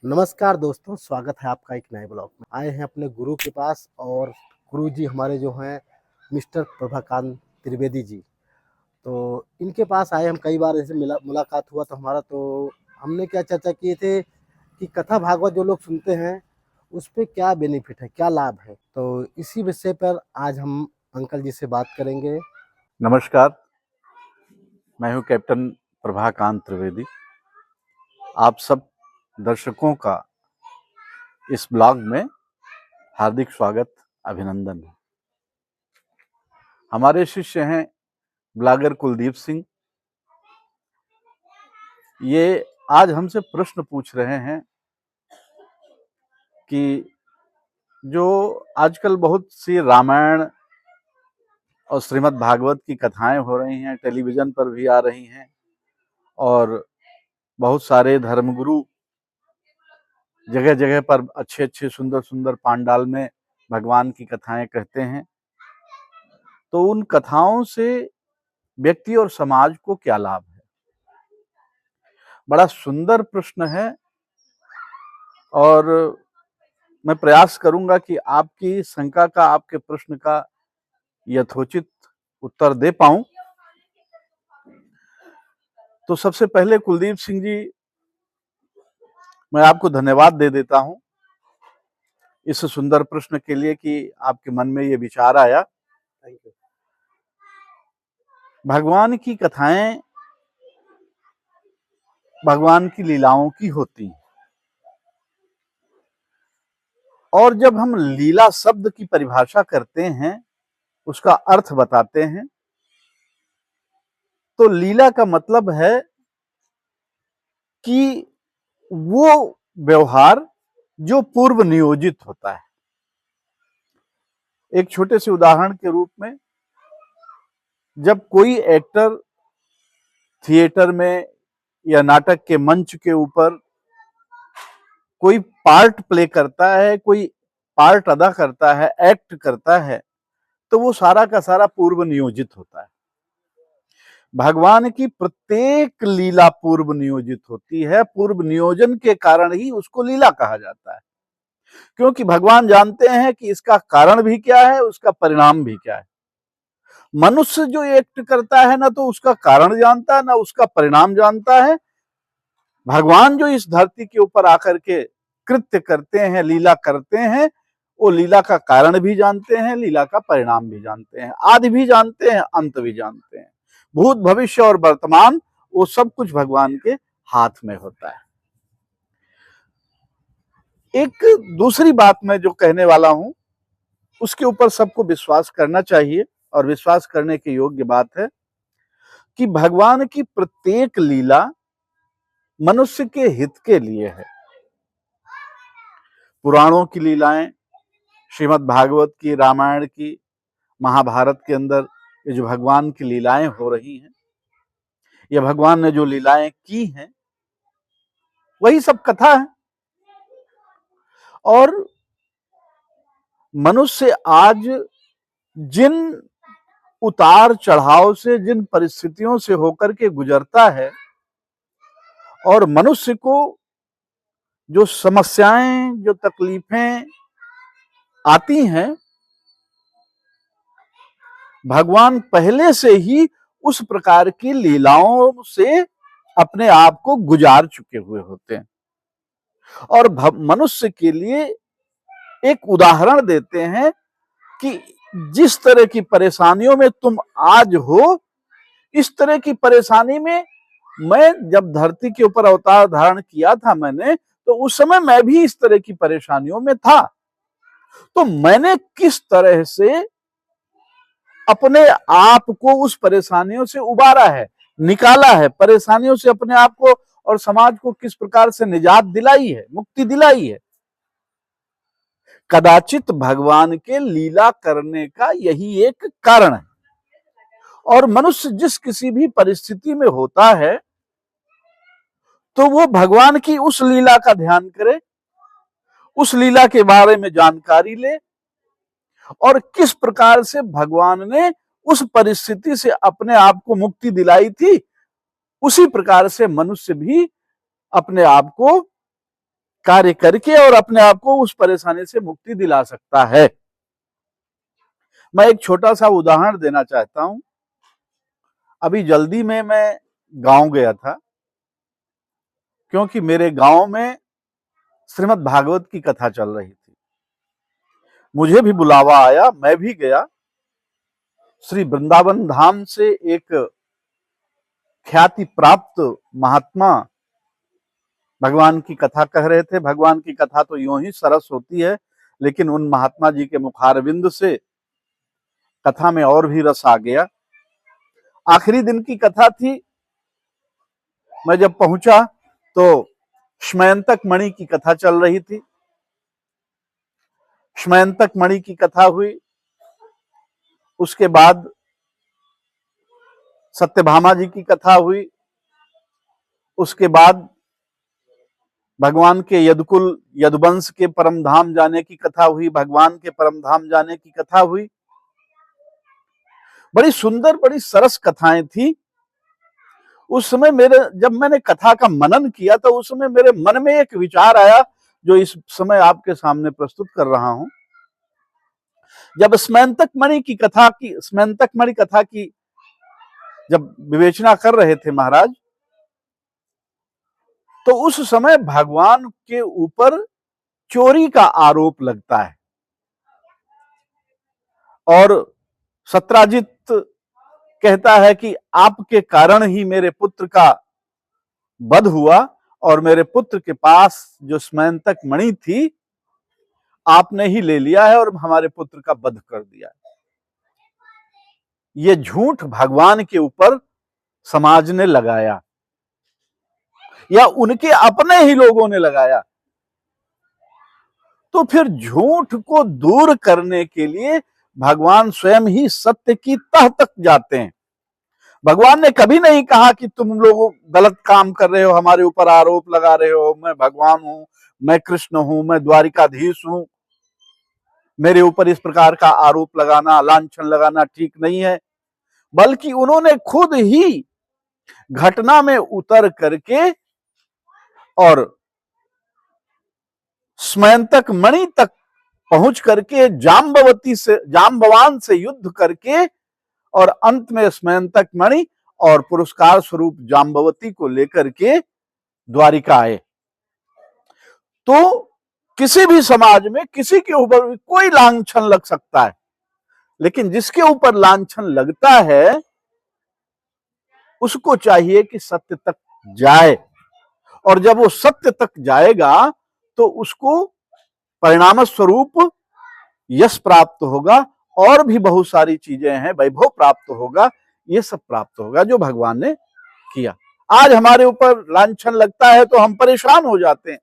नमस्कार दोस्तों, स्वागत है आपका एक नए ब्लॉग में। आए हैं अपने गुरु के पास और गुरु जी हमारे जो हैं मिस्टर प्रभाकांत त्रिवेदी जी। तो इनके पास आए हम, कई बार इनसे मुलाकात हुआ तो हमारा, तो हमने क्या चर्चा किए थे कि कथा भागवत जो लोग सुनते हैं उस पे क्या बेनिफिट है, क्या लाभ है। तो इसी विषय पर आज हम अंकल जी से बात करेंगे। नमस्कार, मैं हूं कैप्टन प्रभाकांत त्रिवेदी। आप सब दर्शकों का इस ब्लॉग में हार्दिक स्वागत, अभिनंदन है। हमारे शिष्य हैं ब्लॉगर कुलदीप सिंह। ये आज हमसे प्रश्न पूछ रहे हैं कि जो आजकल बहुत सी रामायण और श्रीमद् भागवत की कथाएं हो रही हैं, टेलीविजन पर भी आ रही हैं और बहुत सारे धर्मगुरु जगह जगह पर अच्छे अच्छे सुंदर सुंदर पांडाल में भगवान की कथाएं कहते हैं। तो उन कथाओं से व्यक्ति और समाज को क्या लाभ है? बड़ा सुंदर प्रश्न है और मैं प्रयास करूंगा कि आपकी शंका का, आपके प्रश्न का यथोचित उत्तर दे पाऊं। तो सबसे पहले कुलदीप सिंह जी, मैं आपको धन्यवाद दे देता हूं इस सुंदर प्रश्न के लिए कि आपके मन में ये विचार आया। Thank you. भगवान की कथाएं भगवान की लीलाओं की होती हैं और जब हम लीला शब्द की परिभाषा करते हैं, उसका अर्थ बताते हैं, तो लीला का मतलब है कि वो व्यवहार जो पूर्व नियोजित होता है। एक छोटे से उदाहरण के रूप में, जब कोई एक्टर थिएटर में या नाटक के मंच के ऊपर कोई पार्ट प्ले करता है, कोई पार्ट अदा करता है, एक्ट करता है, तो वो सारा का सारा पूर्व नियोजित होता है। भगवान की प्रत्येक लीला पूर्व नियोजित होती है। पूर्व नियोजन के कारण ही उसको लीला कहा जाता है, क्योंकि भगवान जानते हैं कि इसका कारण भी क्या है, उसका परिणाम भी क्या है। मनुष्य जो एक्ट करता है ना तो उसका कारण जानता है, ना उसका परिणाम जानता है। भगवान जो इस धरती के ऊपर आकर के कृत्य करते हैं, लीला करते हैं, वो लीला का कारण भी जानते हैं, लीला का परिणाम भी जानते हैं, आदि भी जानते हैं, अंत भी जानते हैं। भूत, भविष्य और वर्तमान, वो सब कुछ भगवान के हाथ में होता है। एक दूसरी बात मैं जो कहने वाला हूं, उसके ऊपर सबको विश्वास करना चाहिए और विश्वास करने के योग्य बात है कि भगवान की प्रत्येक लीला मनुष्य के हित के लिए है। पुराणों की लीलाएं, श्रीमद् भागवत की, रामायण की, महाभारत के अंदर ये जो भगवान की लीलाएं हो रही हैं, ये भगवान ने जो लीलाएं की हैं, वही सब कथा है। और मनुष्य आज जिन उतार चढ़ाव से, जिन परिस्थितियों से होकर के गुजरता है, और मनुष्य को जो समस्याएं, जो तकलीफें आती हैं, भगवान पहले से ही उस प्रकार की लीलाओं से अपने आप को गुजार चुके हुए होते हैं और मनुष्य के लिए एक उदाहरण देते हैं कि जिस तरह की परेशानियों में तुम आज हो, इस तरह की परेशानी में मैं जब धरती के ऊपर अवतार धारण किया था मैंने, तो उस समय मैं भी इस तरह की परेशानियों में था। तो मैंने किस तरह से अपने आप को उस परेशानियों से उबारा है, निकाला है, परेशानियों से अपने आप को और समाज को किस प्रकार से निजात दिलाई है, मुक्ति दिलाई है। कदाचित भगवान के लीला करने का यही एक कारण है। और मनुष्य जिस किसी भी परिस्थिति में होता है, तो वो भगवान की उस लीला का ध्यान करे, उस लीला के बारे में जानकारी ले और किस प्रकार से भगवान ने उस परिस्थिति से अपने आप को मुक्ति दिलाई थी, उसी प्रकार से मनुष्य भी अपने आप को कार्य करके और अपने आप को उस परेशानी से मुक्ति दिला सकता है। मैं एक छोटा सा उदाहरण देना चाहता हूं। अभी जल्दी में मैं गांव गया था, क्योंकि मेरे गांव में श्रीमद् भागवत की कथा चल रही थी। मुझे भी बुलावा आया, मैं भी गया। श्री वृंदावन धाम से एक ख्याति प्राप्त महात्मा भगवान की कथा कह रहे थे। भगवान की कथा तो यूं ही सरस होती है, लेकिन उन महात्मा जी के मुखारविंद से कथा में और भी रस आ गया। आखिरी दिन की कथा थी। मैं जब पहुंचा तो श्मयंतक मणि की कथा चल रही थी। श्मयंतक मणि की कथा हुई, उसके बाद सत्यभामा जी की कथा हुई, उसके बाद भगवान के यदुकुल यदुवंश के परम धाम जाने की कथा हुई, भगवान के परम धाम जाने की कथा हुई। बड़ी सुंदर, बड़ी सरस कथाएं थी। उस समय जब मैंने कथा का मनन किया तो उस समय मेरे मन में एक विचार आया, जो इस समय आपके सामने प्रस्तुत कर रहा हूं। जब स्मयंतक मणि कथा की जब विवेचना कर रहे थे महाराज, तो उस समय भगवान के ऊपर चोरी का आरोप लगता है और सत्राजित कहता है कि आपके कारण ही मेरे पुत्र का वध हुआ और मेरे पुत्र के पास जो स्मयंतक मणि थी आपने ही ले लिया है और हमारे पुत्र का वध कर दिया। ये झूठ भगवान के ऊपर समाज ने लगाया या उनके अपने ही लोगों ने लगाया। तो फिर झूठ को दूर करने के लिए भगवान स्वयं ही सत्य की तह तक जाते हैं। भगवान ने कभी नहीं कहा कि तुम लोग गलत काम कर रहे हो, हमारे ऊपर आरोप लगा रहे हो, मैं भगवान हूं, मैं कृष्ण हूं, मैं द्वारिकाधीश हूं, मेरे ऊपर इस प्रकार का आरोप लगाना, लांछन लगाना ठीक नहीं है। बल्कि उन्होंने खुद ही घटना में उतर करके और स्मयंतक मणि तक पहुंच करके जाम्बवान से युद्ध करके और अंत में स्मयंतक मणि और पुरस्कार स्वरूप जाम्बवती को लेकर के द्वारिका आए। तो किसी भी समाज में किसी के ऊपर कोई लांछन लग सकता है, लेकिन जिसके ऊपर लांछन लगता है उसको चाहिए कि सत्य तक जाए, और जब वो सत्य तक जाएगा तो उसको परिणाम स्वरूप यश प्राप्त होगा और भी बहुत सारी चीजें हैं, वैभव प्राप्त होगा, ये सब प्राप्त होगा जो भगवान ने किया। आज हमारे ऊपर लांछन लगता है तो हम परेशान हो जाते हैं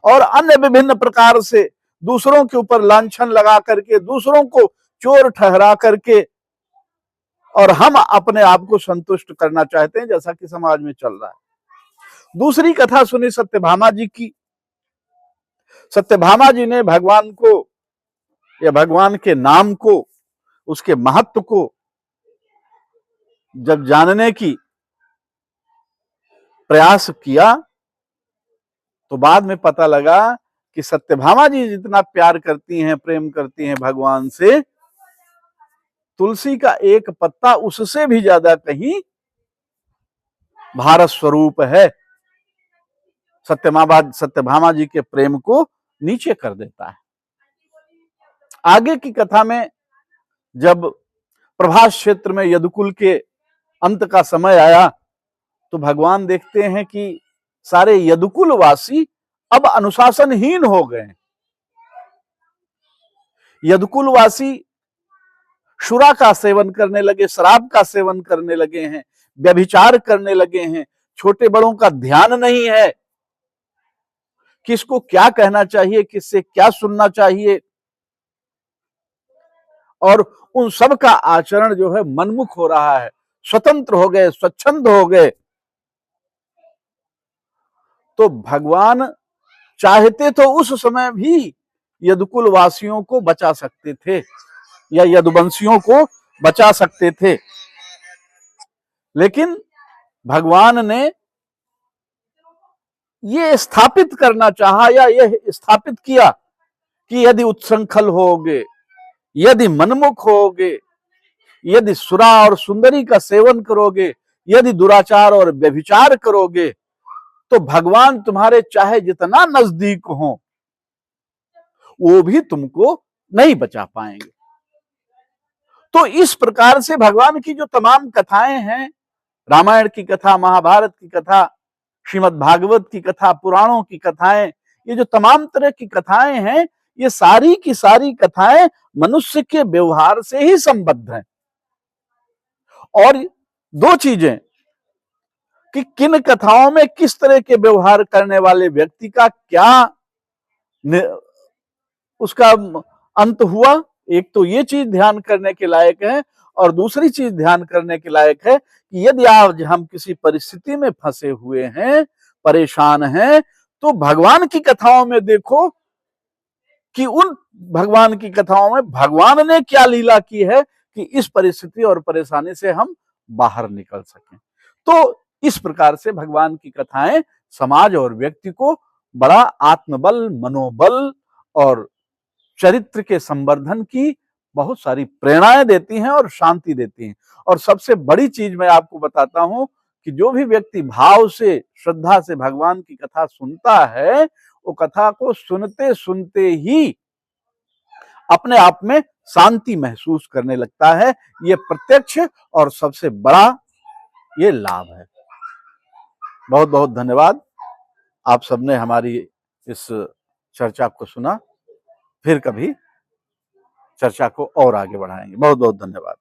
और अन्य विभिन्न प्रकार से दूसरों के ऊपर लांछन लगा करके दूसरों को चोर ठहरा करके और हम अपने आप को संतुष्ट करना चाहते हैं, जैसा कि समाज में चल रहा है। दूसरी कथा सुनी सत्यभामा जी की। सत्यभामा जी ने भगवान को या भगवान के नाम को, उसके महत्व को जब जानने की प्रयास किया तो बाद में पता लगा कि सत्यभामा जी जितना प्यार करती हैं, प्रेम करती हैं भगवान से, तुलसी का एक पत्ता उससे भी ज्यादा कहीं भारत स्वरूप है। सत्यभामा जी के प्रेम को नीचे कर देता है। आगे की कथा में जब प्रभास क्षेत्र में यदुकुल के अंत का समय आया तो भगवान देखते हैं कि सारे यदुकुलवासी अब अनुशासनहीन हो गए। यदुकुलवासी शुरा का सेवन करने लगे, शराब का सेवन करने लगे हैं, व्यभिचार करने लगे हैं, छोटे बड़ों का ध्यान नहीं है, किसको क्या कहना चाहिए, किससे क्या सुनना चाहिए, और उन सब का आचरण जो है मनमुख हो रहा है, स्वतंत्र हो गए, स्वच्छंद हो गए। तो भगवान चाहते तो उस समय भी यदुकुल वासियों को बचा सकते थे या यदुवंशियों को बचा सकते थे, लेकिन भगवान ने ये स्थापित करना चाहा या ये स्थापित किया कि यदि उत्सृंखल होगे, यदि मनमुख होगे, यदि सुरा और सुंदरी का सेवन करोगे, यदि दुराचार और व्यभिचार करोगे, तो भगवान तुम्हारे चाहे जितना नजदीक हो वो भी तुमको नहीं बचा पाएंगे। तो इस प्रकार से भगवान की जो तमाम कथाएं हैं, रामायण की कथा, महाभारत की कथा, श्रीमद् भागवत की कथा, पुराणों की कथाएं, ये जो तमाम तरह की कथाएं हैं, ये सारी की सारी कथाएं मनुष्य के व्यवहार से ही संबद्ध हैं। और दो चीजें कि किन कथाओं में किस तरह के व्यवहार करने वाले व्यक्ति का क्या उसका अंत हुआ, एक तो ये चीज ध्यान करने के लायक है। और दूसरी चीज ध्यान करने के लायक है कि यदि आज हम किसी परिस्थिति में फंसे हुए हैं, परेशान हैं, तो भगवान की कथाओं में देखो कि उन भगवान की कथाओं में भगवान ने क्या लीला की है कि इस परिस्थिति और परेशानी से हम बाहर निकल सकें। तो इस प्रकार से भगवान की कथाएं समाज और व्यक्ति को बड़ा आत्मबल, मनोबल और चरित्र के संवर्धन की बहुत सारी प्रेरणाएं देती हैं और शांति देती हैं। और सबसे बड़ी चीज मैं आपको बताता हूं कि जो भी व्यक्ति भाव से, श्रद्धा से भगवान की कथा सुनता है, वो कथा को सुनते सुनते ही अपने आप में शांति महसूस करने लगता है। ये प्रत्यक्ष और सबसे बड़ा ये लाभ है। बहुत बहुत धन्यवाद। आप सबने हमारी इस चर्चा को सुना। फिर कभी चर्चा को और आगे बढ़ाएंगे। बहुत बहुत धन्यवाद।